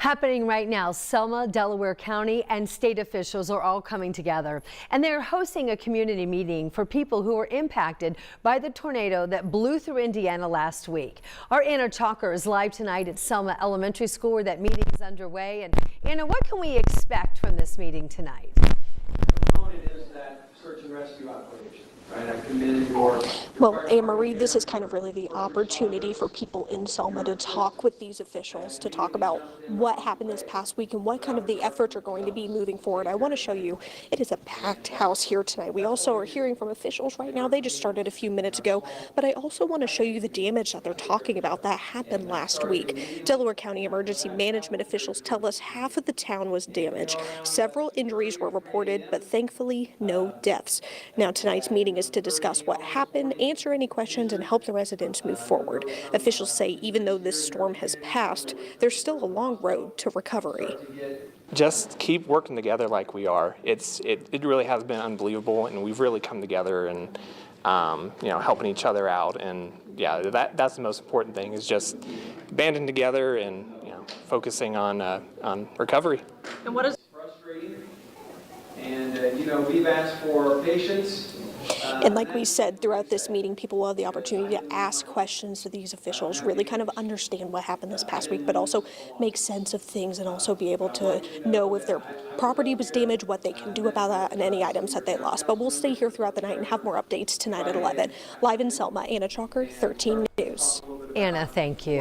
Happening right now, Selma, Delaware County, and state officials are all coming together, and they're hosting a community meeting for people who were impacted by the tornado that blew through Indiana last week. Our Anna Chalker is live tonight at Selma Elementary School where that meeting is underway. And Anna, what can we expect from this meeting tonight? The component is that search and rescue operation. Right, I've committed your... Well, Anne-Marie, this is kind of really the opportunity for people in Selma to talk with these officials, to talk about what happened this past week and what kind of the efforts are going to be moving forward. I want to show you, it is a packed house here tonight. We also are hearing from officials right now. They just started a few minutes ago, but I also want to show you the damage that they're talking about that happened last week. Delaware County emergency management officials tell us half of the town was damaged. Several injuries were reported, but thankfully no deaths. Now tonight's meeting is to discuss what happened, answer any questions, and help the residents move forward. Officials say even though this storm has passed, there's still a long road to recovery. Just keep working together like we are. It really has been unbelievable, and we've really come together and helping each other out. And yeah, that's the most important thing, is just banding together and focusing on recovery. And what is frustrating? And we've asked for patience. And like we said, throughout this meeting, people will have the opportunity to ask questions to these officials, really kind of understand what happened this past week, but also make sense of things and also be able to know if their property was damaged, what they can do about that, and any items that they lost. But we'll stay here throughout the night and have more updates tonight at 11. Live in Selma, Anna Chalker, 13 News. Anna, thank you.